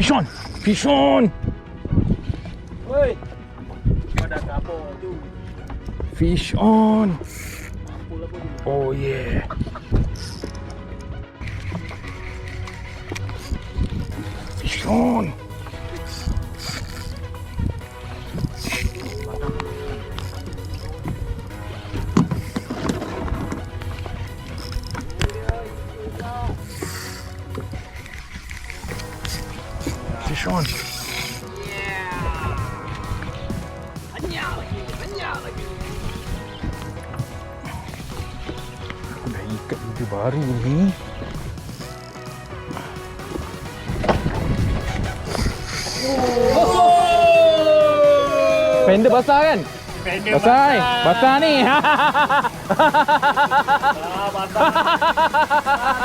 Fish on! Fish on! Oi. Kau dah apa tu? Fish on! Pula pun. Oh yeah! Fish on! Fish on! Aku dah ikat video baru ni. Fender basah kan? Basah. Basah ni. Basah.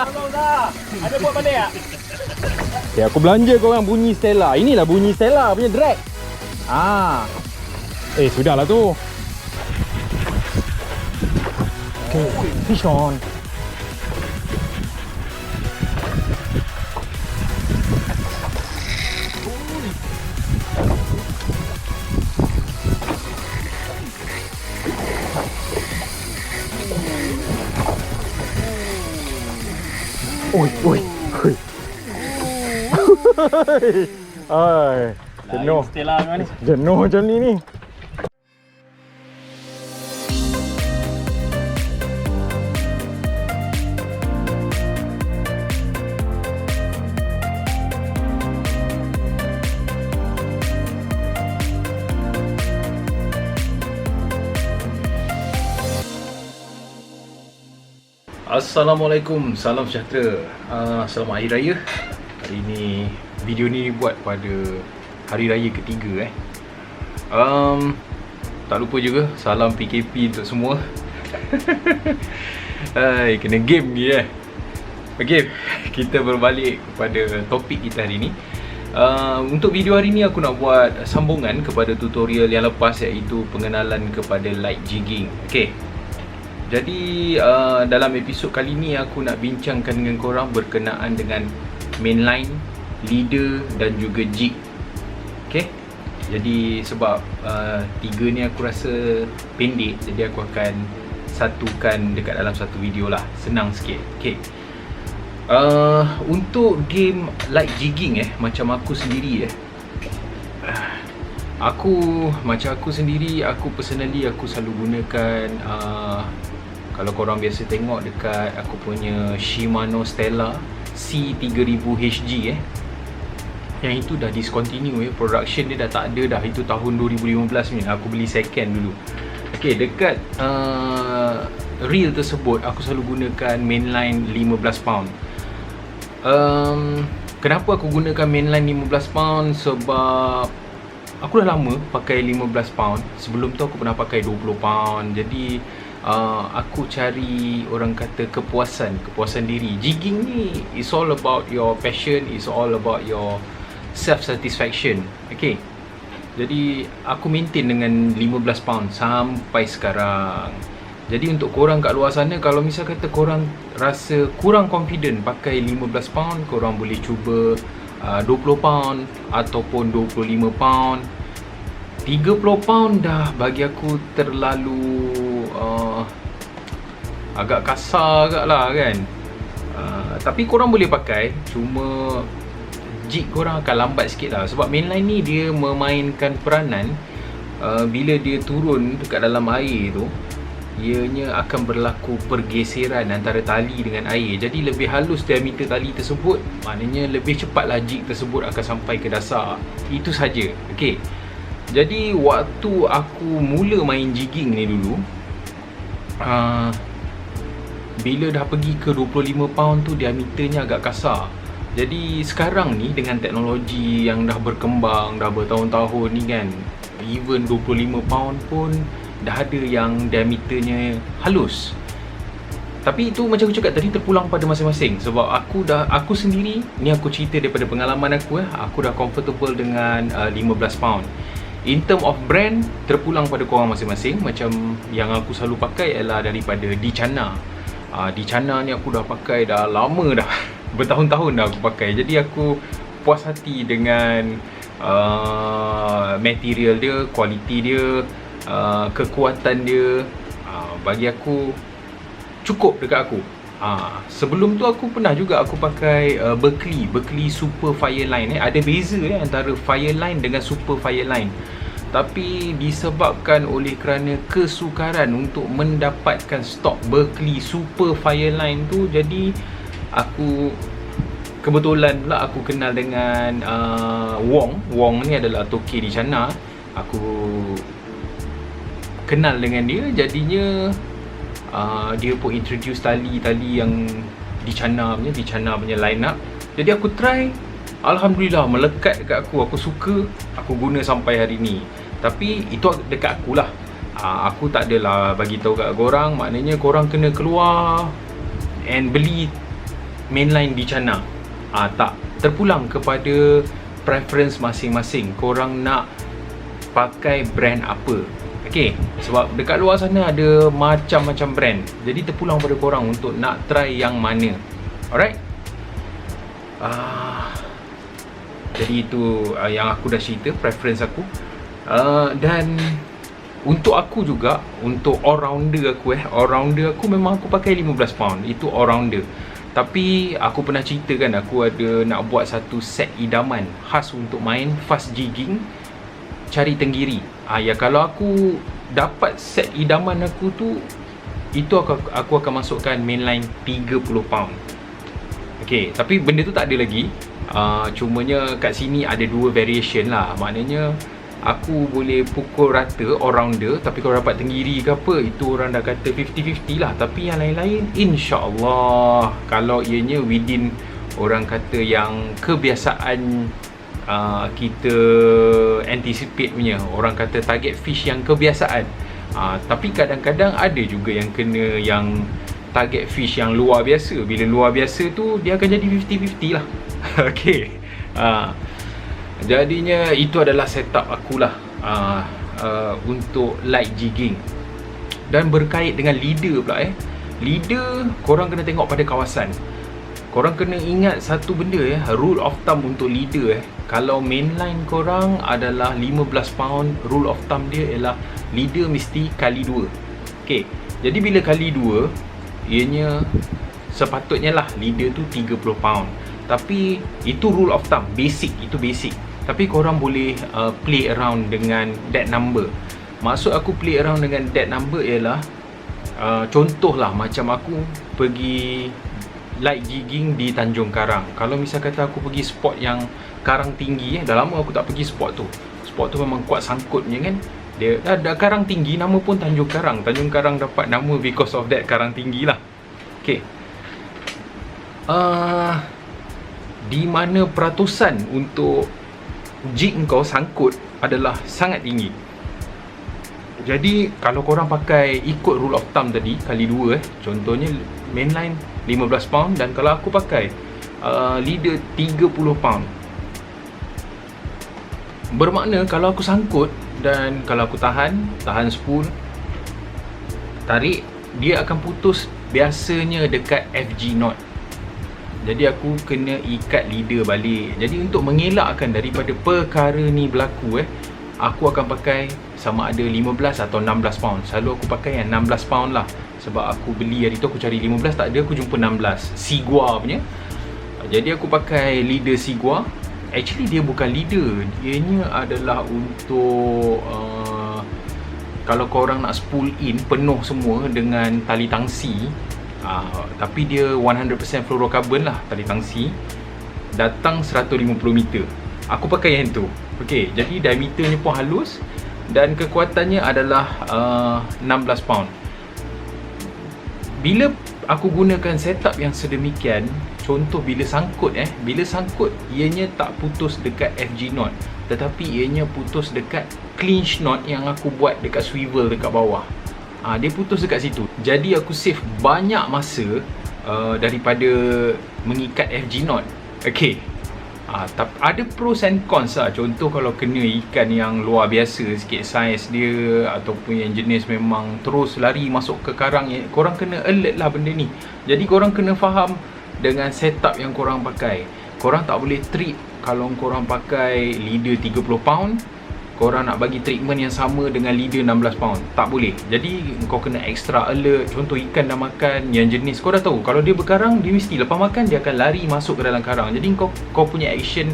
Tolong dah. Ada buat balik tak? Okay, aku belanja korang bunyi Stella. Inilah bunyi Stella punya drag. Sudahlah tu. Okay, fish on. Oi, oi, oi. Ai, jenuh. Stella macam ni. Jenuh macam ni. Assalamualaikum, salam sejahtera. Selamat Hari Raya. Hari ni, video ni buat pada Hari Raya ketiga Tak lupa juga, salam PKP untuk semua. Kena game ni Okay, kita berbalik kepada topik kita hari ni. Untuk video hari ni aku nak buat sambungan kepada tutorial yang lepas, iaitu pengenalan kepada light jigging. Okay, jadi dalam episod kali ni aku nak bincangkan dengan korang berkenaan dengan mainline, leader dan juga jig. Okay, jadi sebab tiga ni aku rasa pendek, jadi aku akan satukan dekat dalam satu video lah, senang sikit. Okay, untuk game light jigging macam aku sendiri aku personally aku selalu gunakan kalau korang biasa tengok dekat aku punya Shimano Stella C3000 HG yang itu dah discontinue production dia dah tak ada dah. Itu tahun 2015 ni aku beli second dulu. Okay, dekat reel tersebut aku selalu gunakan mainline 15 pound. Kenapa aku gunakan mainline 15 pound? Sebab aku dah lama pakai 15 pound. Sebelum tu aku pernah pakai 20 pound. Jadi aku cari, orang kata, kepuasan diri. Jigging ni is all about your passion, is all about your self satisfaction. Okay, jadi aku maintain dengan 15 pound sampai sekarang. Jadi untuk korang kat luar sana, kalau misal kata korang rasa kurang confident pakai 15 pound, korang boleh cuba 20 pound ataupun 25 pound. 30 pound dah bagi aku terlalu agak kasar agak lah kan. Tapi korang boleh pakai, cuma jig korang akan lambat sikit lah. Sebab mainline ni dia memainkan peranan bila dia turun dekat dalam air tu, ianya akan berlaku pergeseran antara tali dengan air. Jadi lebih halus diameter tali tersebut, maknanya lebih cepatlah jig tersebut akan sampai ke dasar. Itu saja. Okay, jadi waktu aku mula main jigging ni dulu, bila dah pergi ke 25 pound tu diameternya agak kasar. Jadi sekarang ni dengan teknologi yang dah berkembang, dah bertahun-tahun ni kan, even 25 pound pun dah ada yang diameternya halus. Tapi itu macam aku cakap tadi, terpulang pada masing-masing. Sebab aku sendiri, ni aku cerita daripada pengalaman aku aku dah comfortable dengan 15 pound. In term of brand, terpulang pada korang masing-masing. Macam yang aku selalu pakai ialah daripada Dichana. Dichana ni aku dah pakai dah lama dah. Bertahun-tahun dah aku pakai. Jadi aku puas hati dengan material dia, kualiti dia, kekuatan dia. Bagi aku cukup dekat aku. Sebelum tu aku pernah juga aku pakai Berkeley Super Fireline. Ada beza antara Fireline dengan Super Fireline. Tapi disebabkan oleh kerana kesukaran untuk mendapatkan stok Berkeley Super Fireline tu, jadi aku kebetulan pula aku kenal dengan Wong ni adalah toke di China. Aku kenal dengan dia, jadinya dia pun introduce tali yang di China punya line up. Jadi aku try, alhamdulillah melekat dekat aku. Aku suka, aku guna sampai hari ni. Tapi itu dekat aku lah. Aku tak adalah bagi tahu kat korang. Maknanya korang kena keluar and beli mainline di China. Tak, terpulang kepada preference masing-masing. Korang nak pakai brand apa. Okay, sebab dekat luar sana ada macam-macam brand. Jadi terpulang pada korang untuk nak try yang mana. Alright. Jadi itu yang aku dah cerita, preference aku. Dan untuk aku juga, untuk all-rounder aku memang aku pakai 15 pound. Itu all-rounder. Tapi aku pernah ceritakan aku ada nak buat satu set idaman khas untuk main fast jigging, cari tenggiri. Ya, kalau aku dapat set idaman aku tu, itu aku akan masukkan mainline 30 pound. Okay, tapi benda tu tak ada lagi. Cumanya kat sini ada dua variation lah. Maknanya aku boleh pukul rata all-rounder, tapi kalau dapat tenggiri ke apa, itu orang dah kata 50-50 lah. Tapi yang lain-lain, insyaAllah, kalau ianya within orang kata yang kebiasaan kita anticipate punya, orang kata target fish yang kebiasaan. Tapi kadang-kadang ada juga yang kena yang target fish yang luar biasa. Bila luar biasa tu, dia akan jadi 50-50 lah. Okay. Jadinya itu adalah setup akulah untuk light jigging. Dan berkait dengan leader pula leader, korang kena tengok pada kawasan. Korang kena ingat satu benda rule of thumb untuk leader kalau mainline korang adalah 15 pound, rule of thumb dia ialah leader mesti kali 2. Okay, jadi bila kali 2, ianya sepatutnya lah leader tu 30 pound. Tapi itu rule of thumb, basic, itu basic. Tapi korang boleh play around dengan that number. Maksud aku play around dengan that number ialah contohlah macam aku pergi light jigging di Tanjung Karang. Kalau misal kata aku pergi spot yang karang tinggi, dah lama aku tak pergi spot tu. Spot tu memang kuat sangkut punya kan. Dia ada karang tinggi, nama pun Tanjung Karang. Tanjung Karang dapat nama because of that karang tinggi lah. Okay, di mana peratusan untuk jig kau sangkut adalah sangat tinggi. Jadi kalau korang pakai ikut rule of thumb tadi kali 2 contohnya mainline 15 pound, dan kalau aku pakai leader 30 pound, bermakna kalau aku sangkut dan kalau aku tahan spool, tarik, dia akan putus biasanya dekat FG knot. Jadi aku kena ikat leader balik. Jadi untuk mengelakkan daripada perkara ni berlaku aku akan pakai sama ada 15 atau 16 pound. Selalu aku pakai yang 16 pound lah. Sebab aku beli hari tu aku cari 15, tak ada, aku jumpa 16 Sigua punya. Jadi aku pakai leader Sigua. Actually dia bukan leader, ianya adalah untuk kalau korang nak spool in penuh semua dengan tali tangsi, tapi dia 100% fluorocarbon lah tali tangsi, datang 150 meter. Aku pakai yang tu. Okay, jadi diameternya pun halus dan kekuatannya adalah 16 pound. Bila aku gunakan setup yang sedemikian, contoh bila sangkut ianya tak putus dekat FG knot, tetapi ianya putus dekat clinch knot yang aku buat dekat swivel dekat bawah. Dia putus dekat situ. Jadi aku save banyak masa daripada mengikat FG knot. Okay, ada pros and cons lah. Contoh kalau kena ikan yang luar biasa sikit saiz dia, ataupun yang jenis memang terus lari masuk ke karang, korang kena alert lah benda ni. Jadi korang kena faham dengan setup yang korang pakai. korang tak boleh treat. Kalau korang pakai leader 30 pound, korang nak bagi treatment yang sama dengan leader 16 pound, tak boleh. Jadi kau kena extra alert. Contoh ikan dah makan yang jenis kau dah tahu, kalau dia berkarang, dia mesti lepas makan dia akan lari masuk ke dalam karang. Jadi kau punya action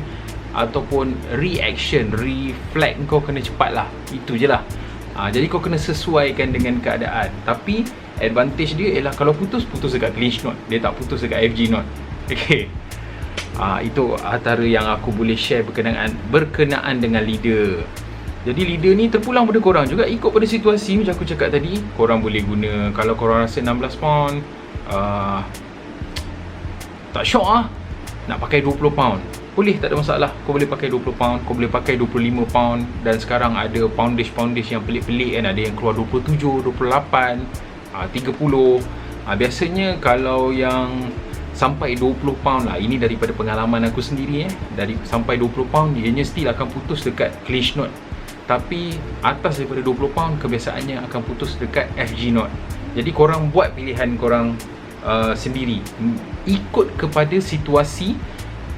ataupun reaction, reflect kau kena cepat lah. Itu je lah. Jadi kau kena sesuaikan dengan keadaan. Tapi advantage dia ialah kalau putus dekat clinch knot, dia tak putus dekat FG knot. Okay. Itu antara yang aku boleh share berkenaan dengan leader. Jadi leader ni terpulang pada korang juga, ikut pada situasi. Macam aku cakap tadi, korang boleh guna, kalau korang rasa 16 pound tak syok nak pakai 20 pound, boleh, tak ada masalah. Kau boleh pakai 20 pound, kau boleh pakai 25 pound. Dan sekarang ada poundage yang pelik-pelik kan. Ada yang keluar 27, 28, 30. Biasanya kalau yang sampai 20 pound lah, ini daripada pengalaman aku sendiri sampai 20 pound ianya still akan putus dekat clinch knot. Tapi atas daripada 20 pound kebiasaannya akan putus dekat FG knot. Jadi korang buat pilihan korang sendiri, ikut kepada situasi,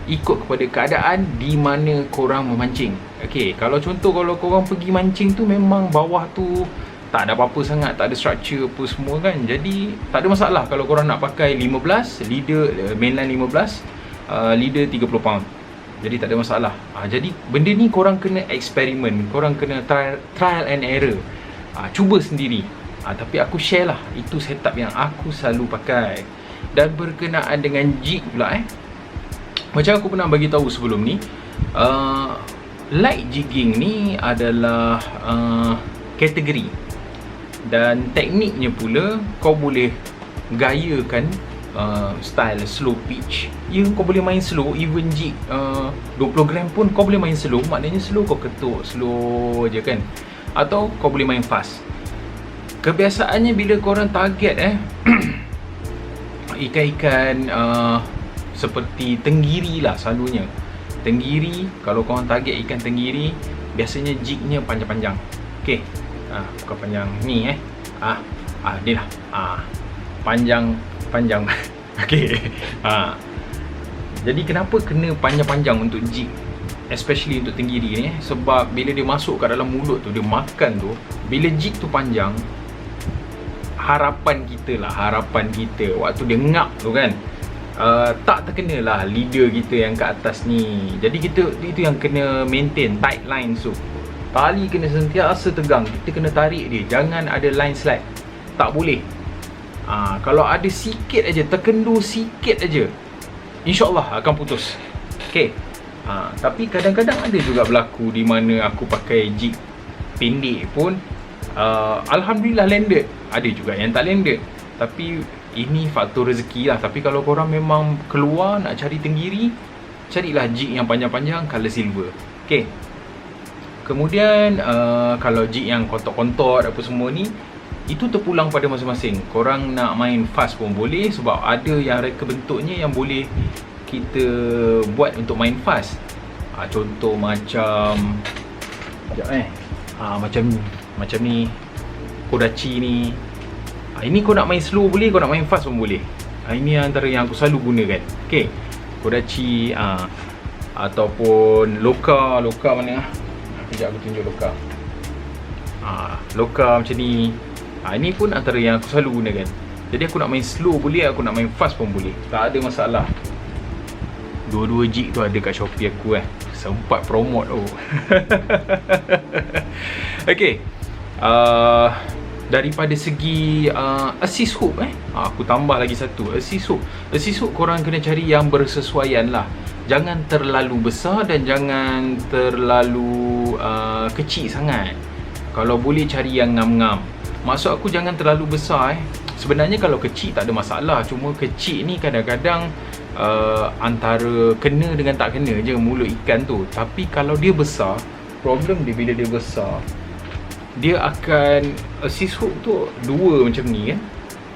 ikut kepada keadaan di mana korang memancing. Okay, kalau contoh kalau korang pergi mancing tu memang bawah tu tak ada apa-apa sangat, tak ada structure apa semua kan. Jadi tak ada masalah kalau korang nak pakai 15, leader mainline 15, leader 30 pound. Jadi tak ada masalah. Jadi benda ni korang kena eksperimen, korang kena trial and error. Cuba sendiri. Tapi aku share lah, itu setup yang aku selalu pakai. Dan berkenaan dengan jig pula macam aku pernah bagi tahu sebelum ni, light jigging ni adalah kategori. Dan tekniknya pula kau boleh gayakan style slow pitch. Kau boleh main slow, even jig 20 gram pun kau boleh main slow. Maknanya slow kau ketuk slow je kan. Atau kau boleh main fast. Kebiasaannya bila korang target ikan-ikan seperti tenggiri lah selalunya. Tenggiri, kalau korang target ikan tenggiri, biasanya jignya panjang-panjang. Okay, bukan panjang ni dia lah panjang. Okay. Jadi kenapa kena panjang-panjang untuk jig, especially untuk tenggiri ni sebab bila dia masuk kat dalam mulut tu, dia makan tu, bila jig tu panjang, harapan kita waktu dia ngap tu kan, tak terkena lah leader kita yang kat atas ni. Jadi kita, itu yang kena maintain tight line tu. Tali kena sentiasa tegang, kita kena tarik dia, jangan ada line slack. Tak boleh. Kalau ada sikit aja, terkendur sikit aja, InsyaAllah akan putus. Okay. Tapi kadang-kadang ada juga berlaku di mana aku pakai jig pendek pun Alhamdulillah landed. Ada juga yang tak landed. Tapi ini faktor rezeki lah. Tapi kalau korang memang keluar nak cari tenggiri, carilah jig yang panjang-panjang color silver. Okay. Kemudian kalau jig yang kontot-kontot apa semua ni, itu terpulang pada masing-masing. Korang nak main fast pun boleh, sebab ada yang reka bentuknya yang boleh kita buat untuk main fast. Contoh macam macam ni Kodachi ni. Ini kau nak main slow boleh, kau nak main fast pun boleh. Ini antara yang aku selalu gunakan. Okay, Kodachi ataupun Loka mana? Sekejap aku tunjuk Loka. Loka macam ni. Ini pun antara yang aku selalu gunakan. Jadi aku nak main slow boleh, aku nak main fast pun boleh, tak ada masalah. Dua-dua jig tu ada kat Shopee aku sempat promote Okay. Daripada segi assist hook aku tambah lagi satu, assist hook. Assist hook korang kena cari yang bersesuaian lah. Jangan terlalu besar dan jangan terlalu kecil sangat. Kalau boleh cari yang ngam-ngam. Maksud aku jangan terlalu besar Sebenarnya kalau kecil tak ada masalah. Cuma kecil ni kadang-kadang antara kena dengan tak kena je mulut ikan tu. Tapi kalau dia besar, problem dia bila dia besar, dia akan assist hook tu dua macam ni kan.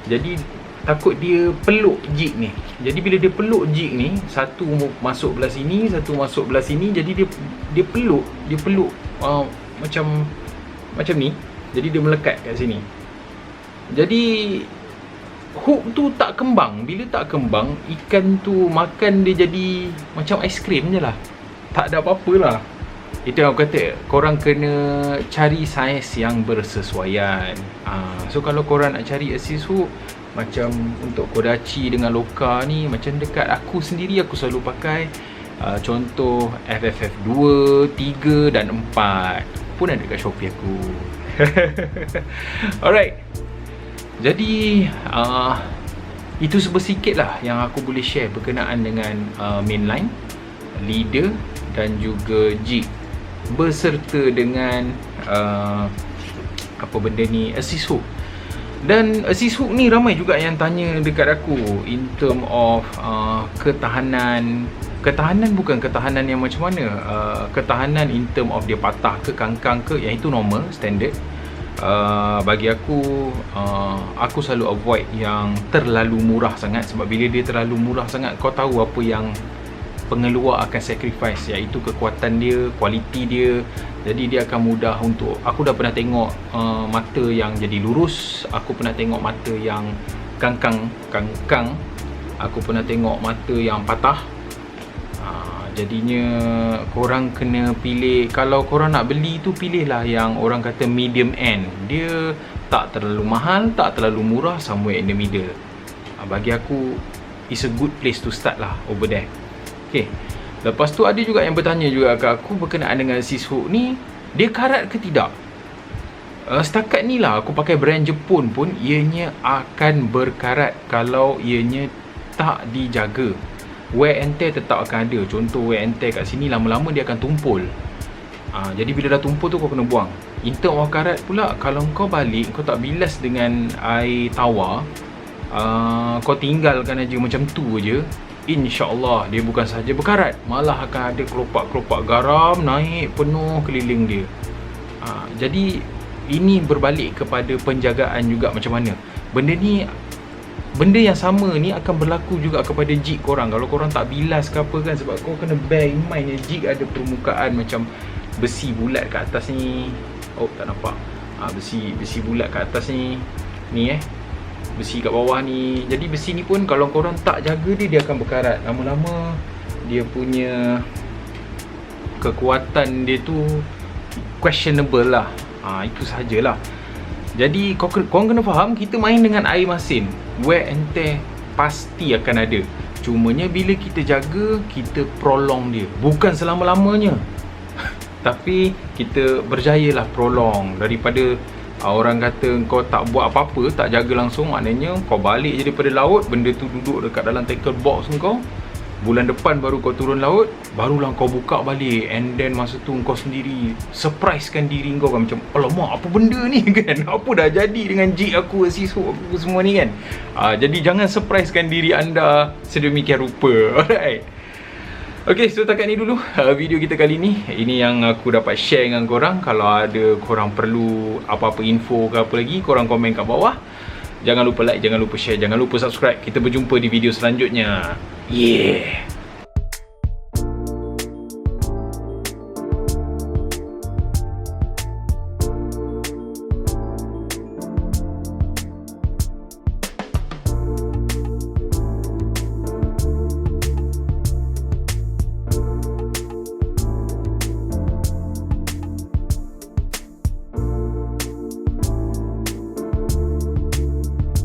Jadi takut dia peluk jig ni. Jadi bila dia peluk jig ni, satu masuk belah sini, satu masuk belah sini. Jadi dia peluk macam ni. Jadi dia melekat kat sini. Jadi hook tu tak kembang. Bila tak kembang, ikan tu makan dia jadi macam aiskrim je lah. Tak ada apa-apa lah. Itu yang aku kata, korang kena cari saiz yang bersesuaian. So kalau korang nak cari assist hook, macam untuk Kodachi dengan Loka ni, macam dekat aku sendiri, aku selalu pakai contoh FFF 2, 3 dan 4. Pun ada kat Shopee aku. Alright. Jadi itu sebersikit lah yang aku boleh share berkenaan dengan mainline, leader dan juga jig, beserta dengan apa benda ni, assist hook. Dan assist hook ni ramai juga yang tanya dekat aku in term of ketahanan. Ketahanan bukan ketahanan yang macam mana, ketahanan in term of dia patah ke, kangkang ke, yang itu normal, standard. Bagi aku, aku selalu avoid yang terlalu murah sangat. Sebab bila dia terlalu murah sangat, kau tahu apa yang pengeluar akan sacrifice, iaitu kekuatan dia, kualiti dia. Jadi dia akan mudah untuk, aku dah pernah tengok mata yang jadi lurus, aku pernah tengok mata yang kangkang, aku pernah tengok mata yang patah. Jadinya korang kena pilih. Kalau korang nak beli tu, pilihlah yang orang kata medium end. Dia tak terlalu mahal, tak terlalu murah, somewhere in the middle. Bagi aku, it's a good place to start lah over there. Okay. Lepas tu ada juga yang bertanya juga ke aku berkenaan dengan assist hook ni, dia karat ke tidak? Setakat ni lah aku pakai brand Jepun pun, ianya akan berkarat kalau ianya tak dijaga. Wear and tear tetap akan ada. Contoh wear and tear kat sini, lama-lama dia akan tumpul. Jadi bila dah tumpul tu kau kena buang. In term of karat pula, kalau kau balik, kau tak bilas dengan air tawar, kau tinggalkan aja macam tu je, InsyaAllah dia bukan sahaja berkarat, malah akan ada kelopak-kelopak garam naik penuh keliling dia. Jadi ini berbalik kepada penjagaan juga macam mana. Benda yang sama ni akan berlaku juga kepada jig korang. Kalau korang tak bilas ke apa kan, sebab kau kena bear in mind yang jig ada permukaan macam besi bulat kat atas ni. Oh tak nampak. Besi bulat kat atas ni. Ni besi kat bawah ni. Jadi besi ni pun kalau korang tak jaga dia akan berkarat. Lama-lama dia punya kekuatan dia tu questionable lah. Itu sajalah. Jadi korang kena faham, kita main dengan air masin, wear and tear pasti akan ada. Cumanya bila kita jaga, kita prolong dia. Bukan selama-lamanya tapi kita berjayalah prolong. Daripada orang kata kau tak buat apa-apa, tak jaga langsung, maknanya kau balik je daripada laut, benda tu duduk dekat dalam tackle box kau. Bulan depan baru kau turun laut, barulah kau buka balik. And then masa tu kau sendiri surprisekan diri kau kan, macam alamak apa benda ni kan, apa dah jadi dengan jig aku, assist hook aku semua ni kan. Jadi jangan surprisekan diri anda sedemikian rupa. Alright. Okay, so takat ni dulu video kita kali ni. Ini yang aku dapat share dengan korang. Kalau ada korang perlu apa-apa info ke apa lagi, korang komen kat bawah. Jangan lupa like, jangan lupa share, jangan lupa subscribe. Kita berjumpa di video selanjutnya. Yeah.